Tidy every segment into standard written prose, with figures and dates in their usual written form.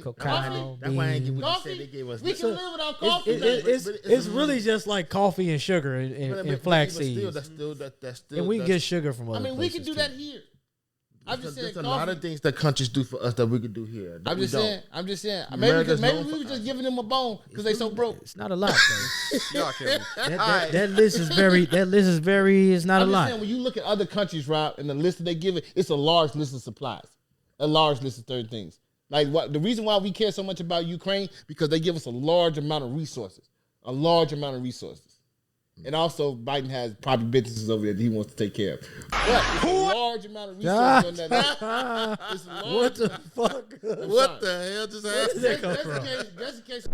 Cacao, That's why I ain't give what you Coffee? said. They gave us. We can live without coffee. It's really just like coffee and sugar and flax seeds. That's still. And we can get sugar from I other mean, we can do too. that here. I'm just saying, there's a lot of things that countries do for us that we could do here. I'm just saying. America's Maybe known we for were just us. giving them a bone because they so broke. It's not a lot, though. Y'all kill me. That list is very. It's not I'm a just lot. saying, when you look at other countries, Rob, and the list that they give it's a large list of supplies, a large list of certain things. Like what the reason why we care so much about Ukraine because they give us a large amount of resources, and also Biden has probably businesses over there that he wants to take care of. But it's a large amount of resources on that list. What the fuck? What the hell just happened? That's the case.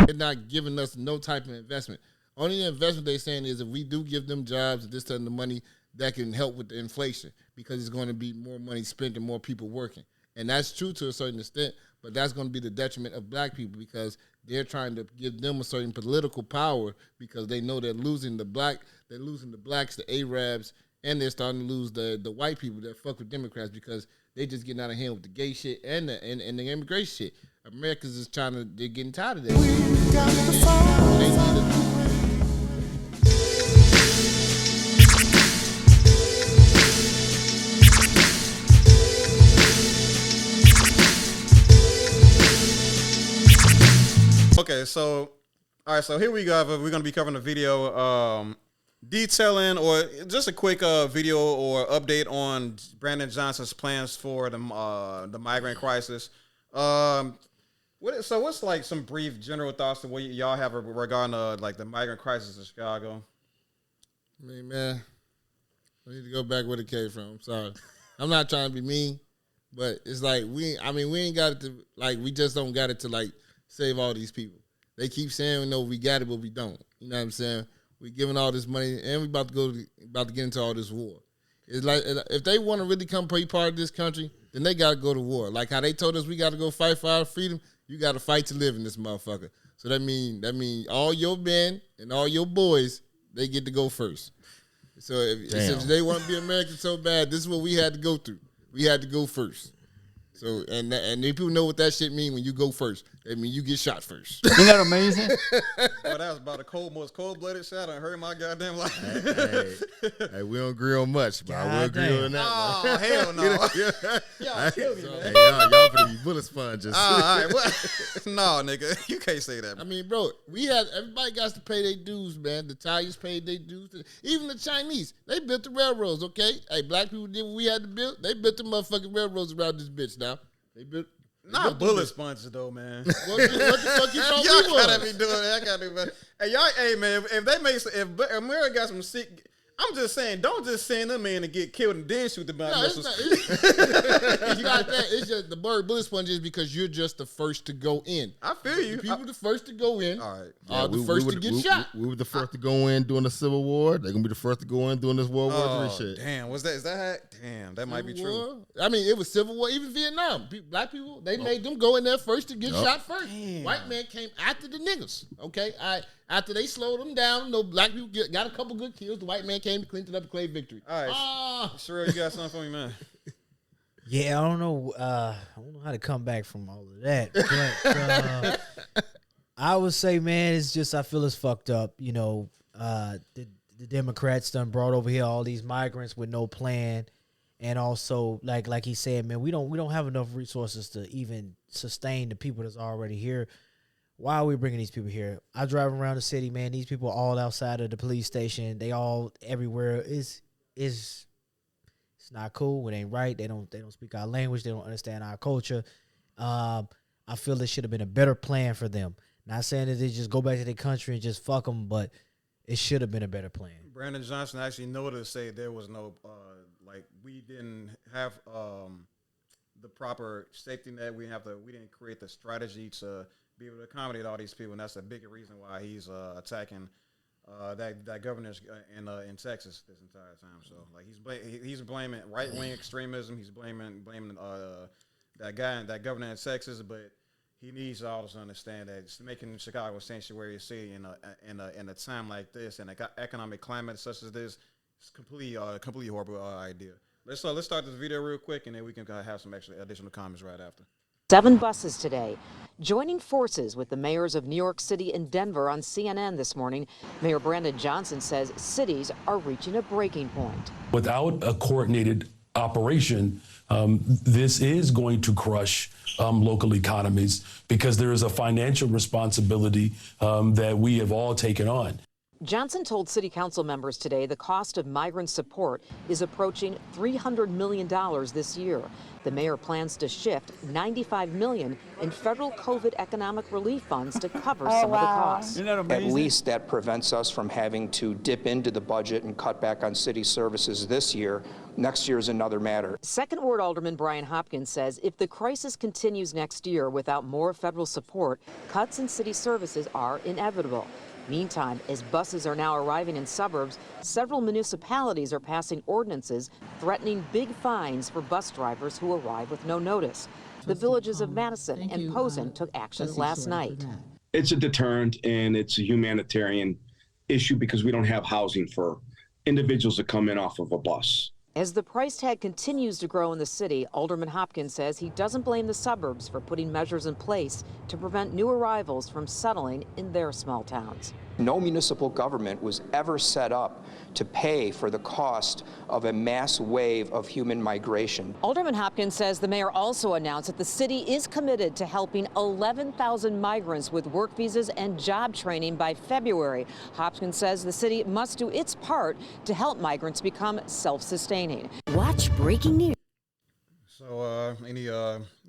They're not giving us no type of investment. Only investment they're saying is if we do give them jobs and this and the money that can help with the inflation because it's going to be more money spent and more people working. And that's true to a certain extent, but that's going to be the detriment of black people because they're trying to give them a certain political power because they know they're losing the blacks, the Arabs, and they're starting to lose the white people that fuck with Democrats because they just getting out of hand with the gay shit and the immigration shit. Americans is they're getting tired of that. Okay, so all right, so here we go. We're going to be covering a video detailing or just a quick video or update on Brandon Johnson's plans for the migrant crisis. What's like some brief general thoughts of what y'all have regarding like the migrant crisis in Chicago? I mean, man, I need to go back where it came from. I'm sorry. I'm not trying to be mean, but it's like we ain't got it to like we just don't got it to like save all these people. They keep saying, no, we got it, but we don't. You know what I'm saying? We giving all this money, and we about to get into all this war. It's like if they want to really come be part of this country, then they got to go to war. Like how they told us we got to go fight for our freedom. You got to fight to live in this motherfucker. So that mean all your men and all your boys, they get to go first. So if they want to be American so bad, this is what we had to go through. We had to go first. So and people know what that shit mean when you go first. That mean you get shot first. Isn't that amazing? Well, that was about the most cold-blooded shot I heard in my goddamn life. Hey, we don't agree on much, but I will agree on that. Oh, hell no. Y'all kill me, man. Hey, y'all finna be bullet sponges. All right, no, nigga, you can't say that. I mean, bro, everybody got to pay their dues, man. The Italians paid their dues. Even the Chinese, they built the railroads, okay? Hey, black people did what we had to build. They built the motherfucking railroads around this bitch now. They built. Not bullet sponges though, man. What the fuck you thought Y'all we was? gotta be doing that. I gotta do better. Hey, y'all, man, if America got some sick, I'm just saying, don't just send them in and get killed and then shoot the bomb missiles. It's not that. It's just the bullet sponge is because you're just the first to go in. I feel you. The people the first to go in. All right. Are the first to get shot. We were the first to go in during the Civil War. They're gonna be the first to go in during this World War III shit. Damn, is that damn, that might be true. I mean, it was Civil War, even Vietnam. Black people, they made them go in there first to get shot first. Damn. White man came after the niggas. Okay, after they slowed them down, black people got a couple good kills. The white man came to clean it up and claim victory. All right, Sherelle, you got something for me, man? Yeah, I don't know. I don't know how to come back from all of that. But I would say, man, it's just I feel it's fucked up. You know, the Democrats done brought over here all these migrants with no plan, and also like he said, man, we don't have enough resources to even sustain the people that's already here. Why are we bringing these people here? I drive around the city, man. These people are all outside of the police station. They all everywhere. It's not cool. It ain't right. They don't speak our language. They don't understand our culture. I feel there should have been a better plan for them. Not saying that they just go back to their country and just fuck them, but it should have been a better plan. Brandon Johnson actually noted to say there was no we didn't have the proper safety net. We didn't create the strategy to be able to accommodate all these people, and that's a big reason why he's attacking that governor in Texas this entire time. So like he's blaming right wing extremism. He's blaming that governor in Texas, but he needs all to understand that it's making Chicago a sanctuary city in a time like this and an economic climate such as this. It's completely horrible idea. Let's start this video real quick, and then we can have some additional comments right after. 7 buses today. Joining forces with the mayors of New York City and Denver on CNN this morning, Mayor Brandon Johnson says cities are reaching a breaking point. Without a coordinated operation, this is going to crush local economies because there is a financial responsibility that we have all taken on. Johnson told city council members today the cost of migrant support is approaching $300 million this year. The mayor plans to shift $95 million in federal COVID economic relief funds to cover some of the costs. Isn't that amazing? At least that prevents us from having to dip into the budget and cut back on city services this year. Next year is another matter. Second Ward Alderman Brian Hopkins says if the crisis continues next year without more federal support, cuts in city services are inevitable. Meantime, as buses are now arriving in suburbs, several municipalities are passing ordinances threatening big fines for bus drivers who arrive with no notice. The villages of Madison and Posen took action last night. It's a deterrent and it's a humanitarian issue because we don't have housing for individuals that come in off of a bus. As the price tag continues to grow in the city, Alderman Hopkins says he doesn't blame the suburbs for putting measures in place to prevent new arrivals from settling in their small towns. No municipal government was ever set up to pay for the cost of a mass wave of human migration. Alderman Hopkins says the mayor also announced that the city is committed to helping 11,000 migrants with work visas and job training by February. Hopkins says the city must do its part to help migrants become self-sustaining. Watch breaking news. So, any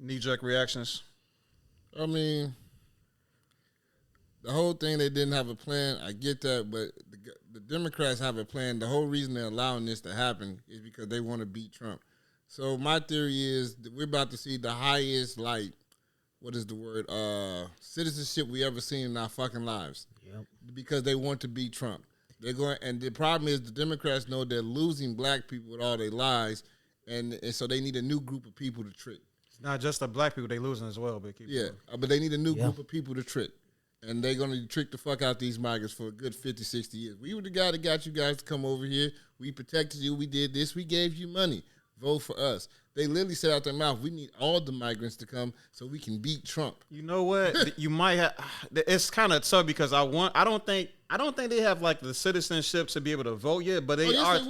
knee-jerk reactions? I mean, the whole thing, they didn't have a plan. I get that, but the Democrats have a plan. The whole reason they're allowing this to happen is because they want to beat Trump. So my theory is that we're about to see the highest, citizenship we ever seen in our fucking lives. Yep. Because they want to beat Trump. They're going, and the problem is the Democrats know they're losing black people with all their lies, and so they need a new group of people to trick. It's not just the black people they losing as well, but but they need a new group of people to trick. And they're going to trick the fuck out these migrants for a good 50, 60 years. We were the guy that got you guys to come over here. We protected you. We did this. We gave you money. Vote for us. They literally said out their mouth, we need all the migrants to come so we can beat Trump. You know what? You might have. It's kind of tough because I don't think they have like the citizenship to be able to vote yet. But they are.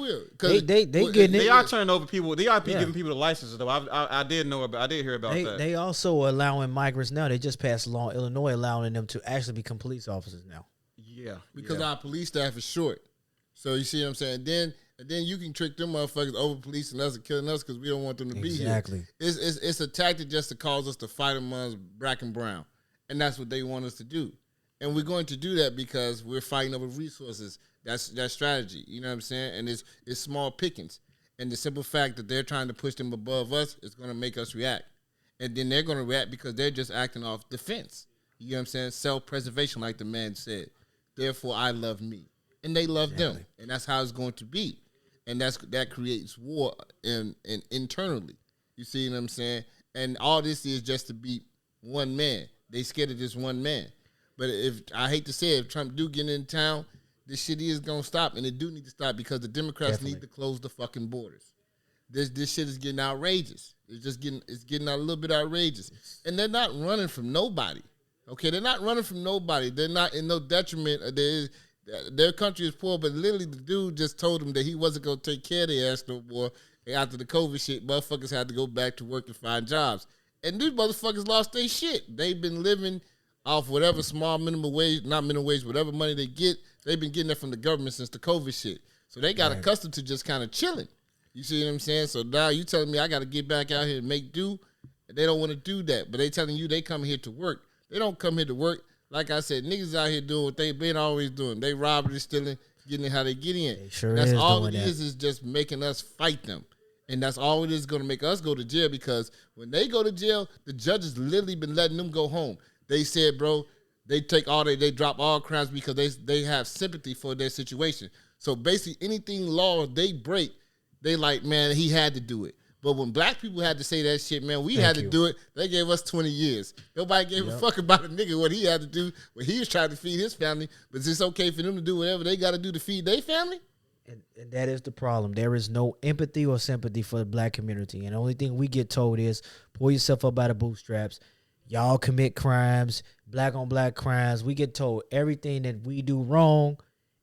They are turning over people. They are giving people the licenses though. I did hear about that. They also allowing migrants now. They just passed a law in Illinois allowing them to actually become police officers now. Yeah, because our police staff is short. So you see what I'm saying? Then you can trick them motherfuckers over policing us and killing us because we don't want them to be here. Exactly. It's a tactic just to cause us to fight amongst black and brown. And that's what they want us to do. And we're going to do that because we're fighting over resources. That's strategy. You know what I'm saying? And it's small pickings. And the simple fact that they're trying to push them above us is going to make us react. And then they're going to react because they're just acting off defense. You know what I'm saying? Self-preservation, like the man said. Therefore, I love me. And they love them. And that's how it's going to be. And that creates war and internally. You see what I'm saying? And all this is just to beat one man. They scared of this one man. But I hate to say it, if Trump do get in town, this shit is gonna stop, and it do need to stop because the Democrats need to close the fucking borders. This shit is getting outrageous. It's getting a little bit outrageous. And they're not running from nobody. Okay, they're not running from nobody. They're not in no detriment. Their country is poor, but literally the dude just told them that he wasn't going to take care of their ass no more. And after the COVID shit, motherfuckers had to go back to work and find jobs. And these motherfuckers lost their shit. They've been living off whatever small minimum wage, not minimum wage, whatever money they get. They've been getting that from the government since the COVID shit. So they got accustomed to just kind of chilling. You see what I'm saying? So now you telling me I got to get back out here and make do? And they don't want to do that. But they telling you they come here to work. They don't come here to work. Like I said, niggas out here doing what they been always doing. They robbing, stealing, getting in how they get in. That's all it is just making us fight them. And that's all it is going to make us go to jail because when they go to jail, the judges literally been letting them go home. They said, bro, they drop all crimes because they have sympathy for their situation. So basically anything law they break, they like, man, he had to do it. But when black people had to say that shit, man, we had to do it. They gave us 20 years. Nobody gave a fuck about a nigga what he had to do when he was trying to feed his family. But it's okay for them to do whatever they got to do to feed their family? And that is the problem. There is no empathy or sympathy for the black community. And the only thing we get told is pull yourself up by the bootstraps. Y'all commit crimes, black on black crimes. We get told everything that we do wrong,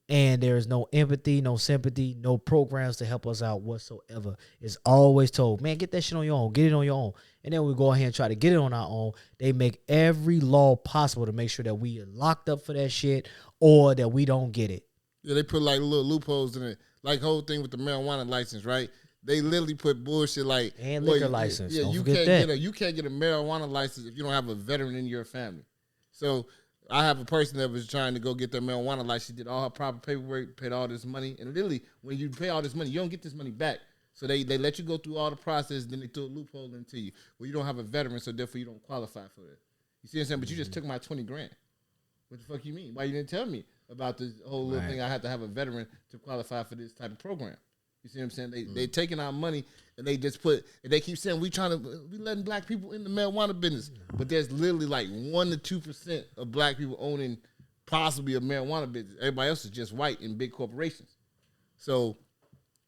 and there is no empathy, no sympathy, no programs to help us out whatsoever. It's always told, man, get that shit on your own. Get it on your own. And then we go ahead and try to get it on our own. They make every law possible to make sure that we are locked up for that shit or that we don't get it. Yeah, they put like little loopholes in it. Like whole thing with the marijuana license, right? They literally put bullshit like and liquor license. Yeah, don't you forget can't that. you can't get a marijuana license if you don't have a veteran in your family. So I have a person that was trying to go get their marijuana license. She did all her proper paperwork, paid all this money, and literally when you pay all this money, you don't get this money back. So they let you go through all the process, then they throw a loophole into you. Well, you don't have a veteran, so therefore you don't qualify for it. You see what I'm saying? But you just took my $20,000. What the fuck you mean? Why you didn't tell me about this whole little thing? I have to have a veteran to qualify for this type of program. You see what I'm saying? They taking our money and they just put, and they keep saying we letting black people in the marijuana business, but there's literally like 1% to 2% of black people owning possibly a marijuana business. Everybody else is just white in big corporations. So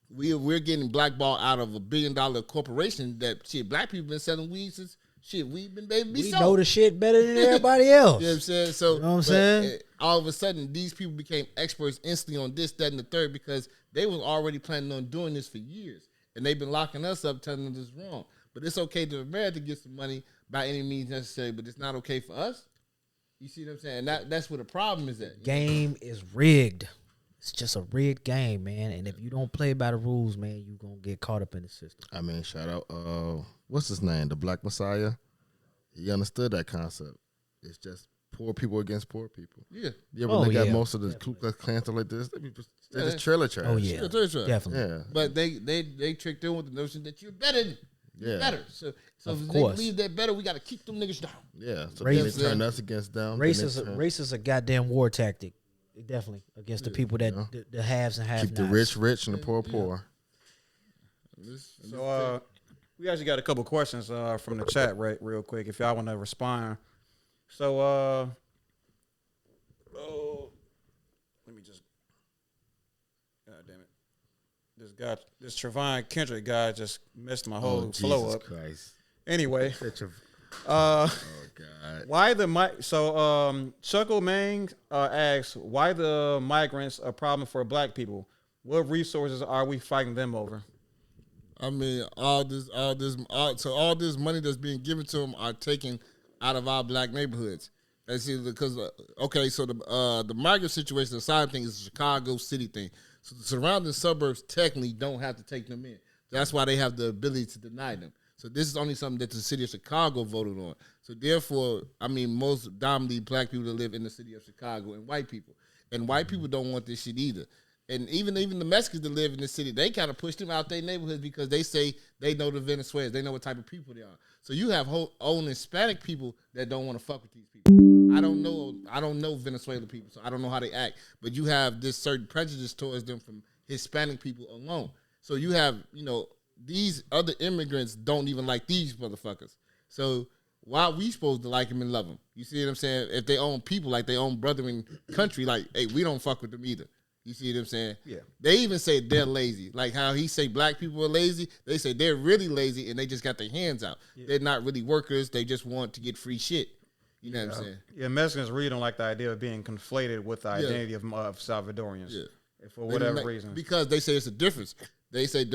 we're getting blackballed out of $1 billion corporation that shit. Black people been selling weed since shit. We've been baby. We know the shit better than everybody else. You know what I'm saying? So you know what I'm saying? All of a sudden, these people became experts instantly on this, that, and the third because they was already planning on doing this for years, and they've been locking us up, telling us it's wrong. But it's okay to America to get some money by any means necessary, but it's not okay for us. You see what I'm saying? And that's where the problem is at. Game is rigged. It's just a rigged game, man. And if you don't play by the rules, man, you gonna get caught up in the system. I mean, shout out, what's his name? The Black Messiah. He understood that concept. It's just poor people against poor people. Yeah. You ever look at most of the Ku Klux Klan stuff like this? They're just trailer trash. Oh yeah, definitely. Yeah. But they tricked them with the notion that you're better. You're better. So of if course. they believe they're better, we got to keep them niggas down. Yeah. So Race- they turn us against them. Race is a goddamn war tactic. Definitely against the people that the haves and have keep the rich rich and the poor poor. So we actually got a couple questions from the chat real quick if y'all want to respond. So let me just, god damn it, this Trevon Kendrick guy just messed my whole flow Jesus up. Christ. Anyway, God. why the Chuckle Mang asks why the migrants a problem for black people? What resources are we fighting them over? I mean, all this money that's being given to them are taken out of our black neighborhoods. That's because so the migrant situation, the side thing is a Chicago City thing. So the surrounding suburbs technically don't have to take them in. That's why they have the ability to deny them. So this is only something that the city of Chicago voted on. So therefore, I mean, most dominantly black people that live in the city of Chicago and white people. And white people don't want this shit either. And even the Mexicans that live in the city, they kind of push them out their neighborhoods because they say they know the Venezuelans. They know what type of people they are. So you have own Hispanic people that don't want to fuck with these people. I don't know Venezuelan people, so I don't know how they act. But you have this certain prejudice towards them from Hispanic people alone. So you have, these other immigrants don't even like these motherfuckers. So why are we supposed to like them and love them? You see what I'm saying? If they own people like they own brethren country, like, hey, we don't fuck with them either. You see what I'm saying? Yeah. They even say they're lazy. Like how he say black people are lazy. They say they're really lazy and they just got their hands out. Yeah. They're not really workers. They just want to get free shit. You know what I'm saying? Yeah, Mexicans really don't like the idea of being conflated with the identity of Salvadorians. Yeah. For whatever reason. Because they say it's a difference. They say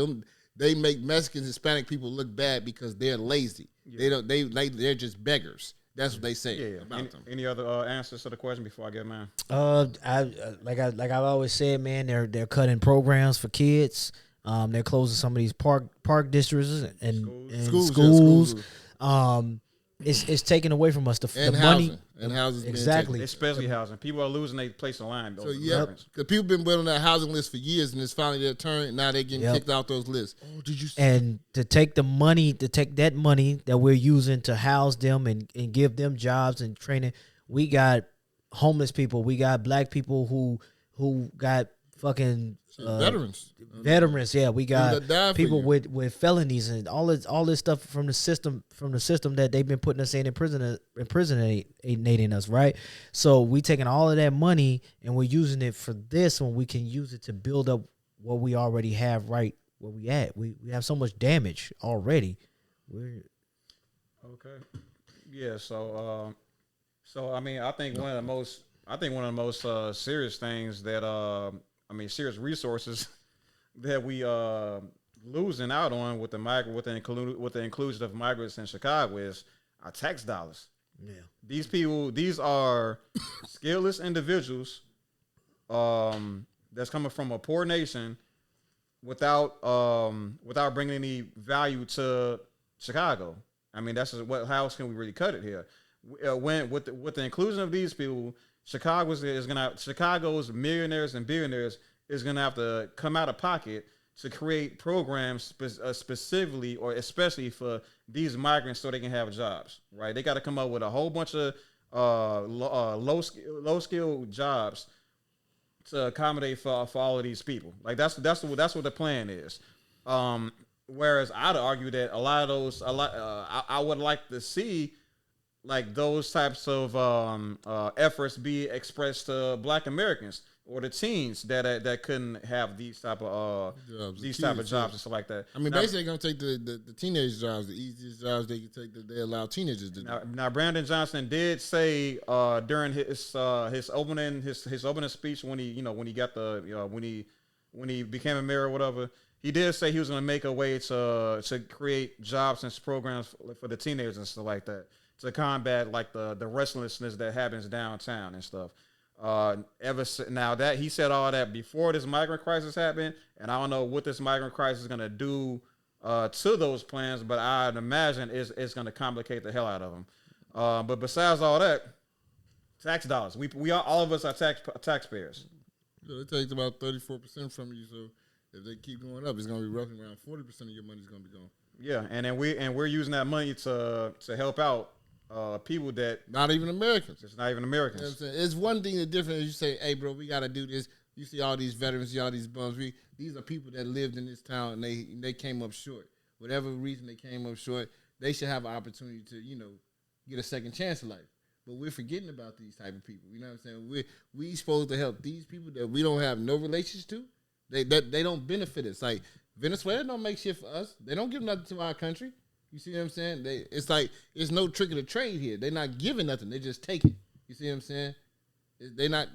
they make Mexicans, Hispanic people look bad because they're lazy. Yeah. They're just beggars. That's what they say about them. Any other answers to the question before I get mine? I've always said, man, they're cutting programs for kids. They're closing some of these park districts and schools. It's taken away from us the money and housing. Exactly, especially housing. People are losing their place in line. So because people been waiting on that housing list for years, and it's finally their turn. Now they're getting kicked out those lists. Oh, did you? And to take that money that we're using to house them and give them jobs and training, we got homeless people. We got black people who got fucking veterans. Yeah, we got people with felonies and all this stuff from the system that they've been putting us imprisonating us, right? So we taking all of that money and we're using it for this when we can use it to build up what we already have right where we at. We have so much damage already. Okay. Yeah. So I mean, I think one of the most serious things that serious resources that we losing out on with the inclusion of migrants in Chicago is our tax dollars. Yeah. These are skillless individuals that's coming from a poor nation without bringing any value to Chicago. I mean, that's just how else can we really cut it here? When with the inclusion of these people, Chicago's millionaires and billionaires is gonna have to come out of pocket to create programs specifically or especially for these migrants so they can have jobs. Right? They got to come up with a whole bunch of low skill jobs to accommodate for all of these people. Like that's what the plan is. Whereas I'd argue that I would like to see like those types of efforts be expressed to Black Americans or the teens that couldn't have these type of jobs and stuff like that. I mean, basically, they're gonna take the teenage jobs, the easiest jobs they can take that they allow teenagers to do. Now, Brandon Johnson did say during his opening speech when he became a mayor or whatever, he did say he was going to make a way to create jobs and programs for the teenagers and stuff like that to combat like the restlessness that happens downtown and stuff. Now that he said all that before this migrant crisis happened, and I don't know what this migrant crisis is going to do to those plans, but I'd imagine it's going to complicate the hell out of them. But besides all that, tax dollars. We are, all of us are taxpayers. So it takes about 34% from you. So if they keep going up, it's going to be roughly around 40% of your money is going to be gone. Yeah, and then we're using that money to help out people that not even Americans. It's not even Americans. You know what I'm saying? It's one thing that's different is you say, hey, bro, we got to do this. You see all these veterans, you see all these bums. These are people that lived in this town and they came up short. Whatever reason they came up short, they should have an opportunity to, get a second chance in life. But we're forgetting about these type of people. You know what I'm saying? We supposed to help these people that we don't have no relations to. They don't benefit us. Like Venezuela don't make shit for us. They don't give nothing to our country. You see what I'm saying? It's like it's no trick of the trade here. They're not giving nothing. They just take it. You see what I'm saying? They're not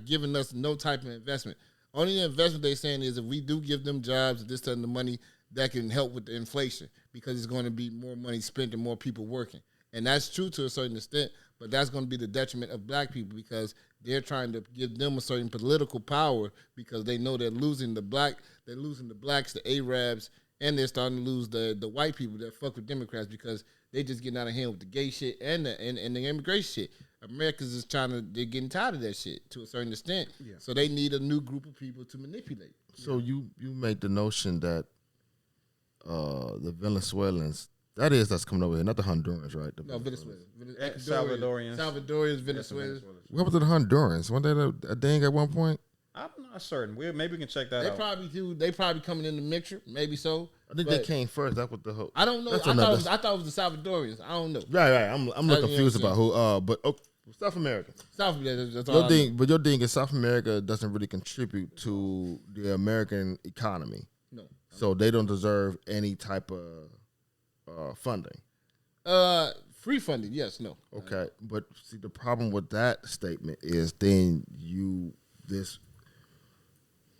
giving us no type of investment. Only investment they're saying is if we do give them jobs, this type of money that can help with the inflation because it's going to be more money spent and more people working. And that's true to a certain extent, but that's going to be the detriment of Black people because they're trying to give them a certain political power because they know they're losing the blacks, the Arabs, and they're starting to lose the white people that fuck with Democrats because they just getting out of hand with the gay shit and the immigration shit. Americans is they're getting tired of that shit to a certain extent. Yeah. So they need a new group of people to manipulate. So you make the notion that the Venezuelans, that's coming over here, not the Hondurans, right? No, Venezuela. Salvadorians, Venezuelans. What happened to the Hondurans? Weren't they a thing at one point? I'm not certain. Maybe we can check that out. They probably do. They probably coming in the mixture. Maybe so. I think they came first. That's what the whole. I don't know. I thought it was the Salvadorians. I don't know. Right. I'm a little confused about who. But South America. That's all. Your thing is South America doesn't really contribute to the American economy. No. So they don't deserve any type of funding. Free funding, yes, no. Okay, but see the problem with that statement is then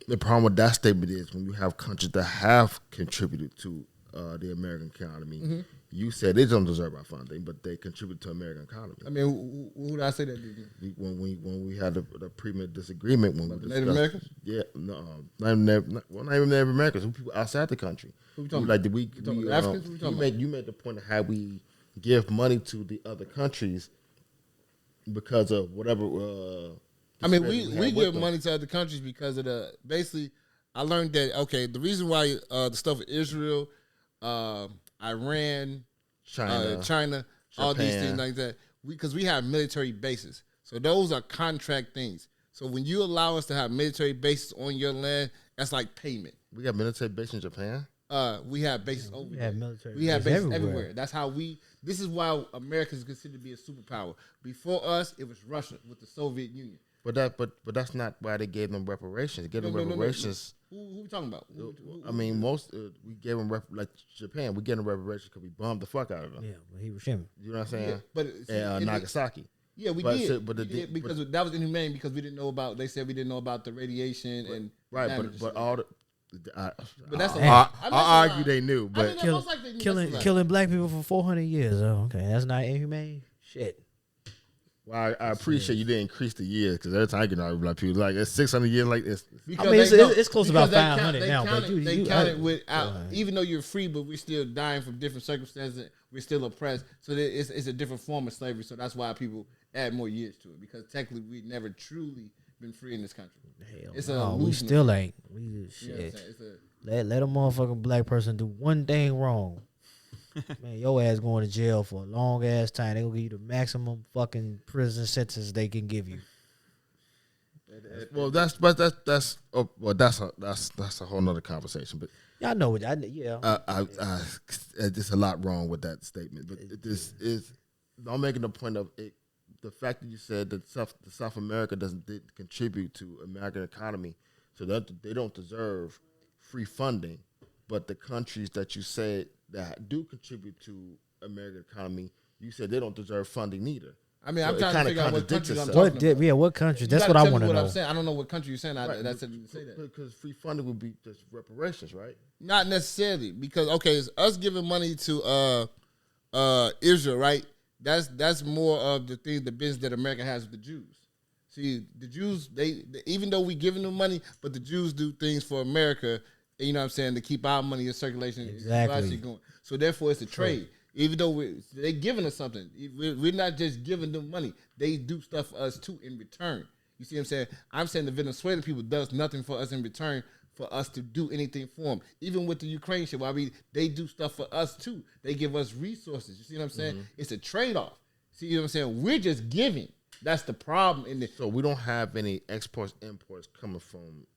the problem with that statement is when you have countries that have contributed to the American economy, mm-hmm. You said they don't deserve our funding, but they contribute to American economy. I mean, who did I say that did? When we had the pre-med disagreement when we discussed, Native Americans? Yeah, no, not even Native Americans, people outside the country. Who we talking like about? Africans? You made the point of how we give money to the other countries because of whatever. I mean, we give money to other countries because of basically. I learned that the reason why the stuff with Israel, Iran, China, all these things like that, because we have military bases, so those are contract things. So when you allow us to have military bases on your land, that's like payment. We got military bases in Japan. We have bases over there. We have bases everywhere. That's how this is why America is considered to be a superpower. Before us, it was Russia with the Soviet Union. But that's not why they gave them reparations. They gave them reparations. Who we talking about? I mean, most we gave them like Japan. We gave them reparations because we bombed the fuck out of them. Yeah, but Hiroshima. You know what I'm saying? Yeah, but and Nagasaki. Yeah, we but, did. So, but we did because that was inhumane because we didn't know about. They said we didn't know about the radiation and but all the. But that's I argue they knew, but killing black people for 400 years. Oh, okay, that's not inhumane. Shit. Well, I appreciate you didn't increase the years because every time I get out black people, like it's 600 years, like this. I mean, it's close to about 500 now. But they count it with out, even though you're free, but we're still dying from different circumstances. We're still oppressed, so it's a different form of slavery. So that's why people add more years to it because technically we've never truly been free in this country. Hell it's no, we still ain't. We shit. Let a motherfucking black person do one thing wrong. Man, your ass going to jail for a long ass time. They gonna give you the maximum fucking prison sentence they can give you. Well, that's a whole nother conversation. But yeah, I know. There's a lot wrong with that statement. But this is I'm making the point of it. The fact that you said that South America didn't contribute to American economy, so that they don't deserve free funding, but the countries that you said that do contribute to American economy, you said they don't deserve funding neither. I mean, I'm trying to figure out what countries I'm talking about. What countries? That's what I want to know. I'm saying. I don't know what country you're saying. That's it. Say that because free funding would be just reparations, right? Not necessarily because it's us giving money to Israel, right? That's more of the business that America has with the Jews. See, the Jews, they even though we giving them money, but the Jews do things for America. You know what I'm saying, to keep our money in circulation. Exactly. Going. So therefore, it's a trade. Even though they're giving us something, we're not just giving them money. They do stuff for us too in return. You see what I'm saying? I'm saying the Venezuelan people does nothing for us in return for us to do anything for them. Even with the Ukraine shit, they do stuff for us too. They give us resources. You see what I'm saying? Mm-hmm. It's a trade-off. See what I'm saying? We're just giving. That's the problem. So we don't have any exports, imports coming from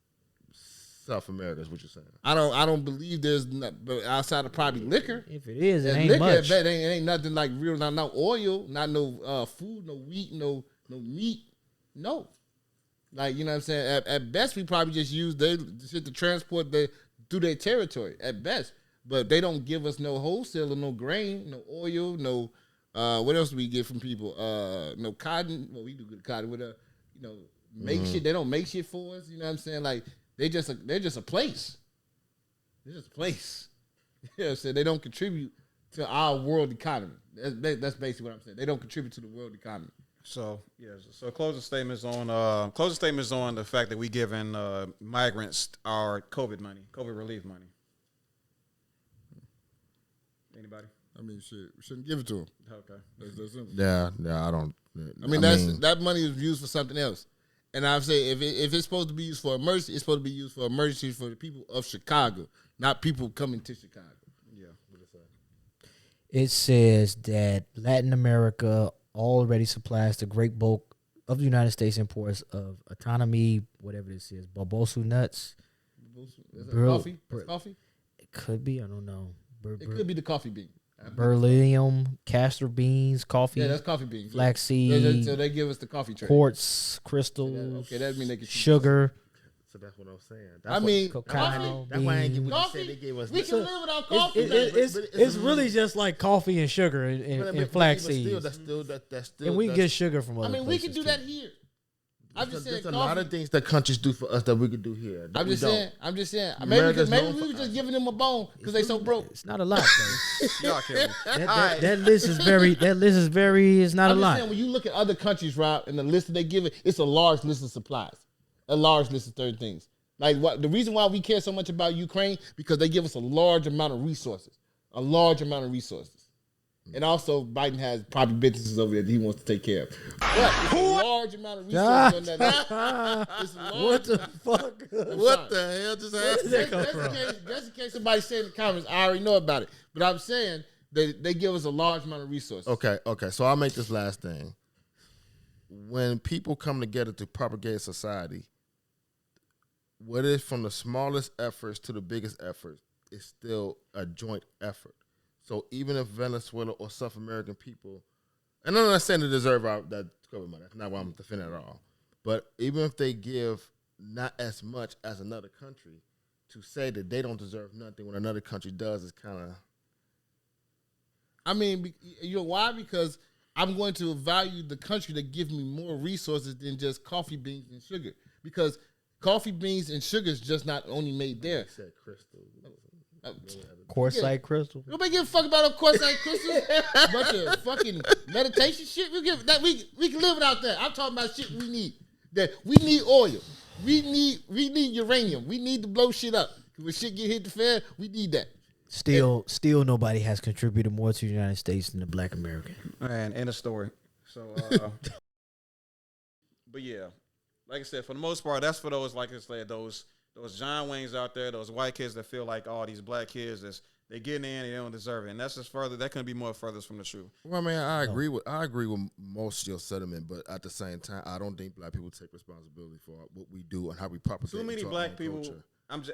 South America is what you're saying. I don't believe there's but outside of probably liquor. If it is, it ain't liquor, much. It ain't nothing like real. Not no oil, not no food, no wheat, no meat, no. Like you know what I'm saying. At best, we probably just use their shit to transport through their territory. At best, but they don't give us no wholesale or no grain, no oil, no. What else do we get from people? No cotton. Well, we do good cotton with make shit. They don't make shit for us. You know what I'm saying? Like. They're just a place. They're just a place. You know what I'm saying? They don't contribute to our world economy. That's basically what I'm saying. They don't contribute to the world economy. So So closing statements on the fact that we giving migrants our COVID relief money. Anybody? I mean, shit, we shouldn't give it to them. Okay. That's simple. Yeah, I don't. That money is used for something else. And I say if it's supposed to be used for emergency, it's supposed to be used for emergencies for the people of Chicago, not people coming to Chicago. Yeah. It says that Latin America already supplies the great bulk of the United States imports of autonomy, whatever this is, babosu nuts. Is that coffee? Coffee? It could be. I don't know. It could be the coffee bean. Beryllium, castor beans, coffee. Yeah, that's coffee beans. Flaxseed. So they give us the coffee trade. Quartz, crystals. Okay, that mean they can sugar. So that's what I'm saying. Cacao. That's why I ain't give coffee. They gave us. We can live without coffee. It's really just like coffee and sugar and flaxseed. That's still. And we can get sugar from other places. We can do that here. I'm just saying. There's a lot of things that countries do for us that we could do here. I'm just saying. Maybe we were just giving them a bone because they so broke. It's not a lot, though. Y'all kidding me. That list is very. It's not a lot. Saying, when you look at other countries, Rob, and the list that they give it's a large list of supplies, a large list of certain things. Like the reason why we care so much about Ukraine because they give us a large amount of resources, And also, Biden has probably businesses over there that he wants to take care of. But it's a large amount of resources on that list. What the fuck? What the hell just happened? Just in case somebody say in the comments, I already know about it. But I'm saying they give us a large amount of resources. Okay. So I'll make this last thing. When people come together to propagate society, whether it's from the smallest efforts to the biggest efforts, it's still a joint effort. So even if Venezuela or South American people, and I'm not saying they deserve that COVID money. That's not why I'm defending at all. But even if they give not as much as another country, to say that they don't deserve nothing when another country does is kind of. I mean, you know why? Because I'm going to value the country that gives me more resources than just coffee beans and sugar. Because coffee beans and sugar is just not only made there. Said crystal. Quartzite crystal. Nobody give a fuck about no quartzite crystals. Bunch of fucking meditation shit. We can live without that. I'm talking about shit we need. That we need oil. We need uranium. We need to blow shit up. When shit get hit the fan, we need that. Still, nobody has contributed more to the United States than the Black American. And end of story. So, but yeah, like I said, for the most part, that's for those, like I said, those John Waynes out there, those white kids that feel like all these black kids they getting in and they don't deserve it, and that's just further. That couldn't be more furthest from the truth. Well, man, I agree with most of your sentiment, but at the same time, I don't think black people take responsibility for what we do and how we propagate. Too many our black own people. culture. I'm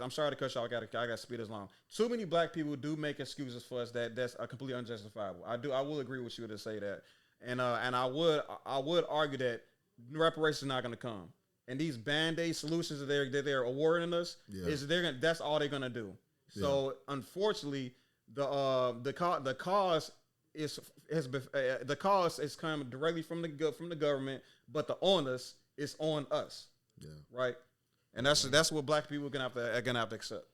sorry to cut you off. I got to speed this long. Too many black people do make excuses for us that's completely unjustifiable. I will agree with you to say that, and I would argue that reparations are not going to come, and these Band-Aid solutions that they're awarding us that's all they're going to do. So unfortunately, the cause is coming directly from the government, but the onus is on us. Yeah. Right. And that's what black people are gonna have to accept.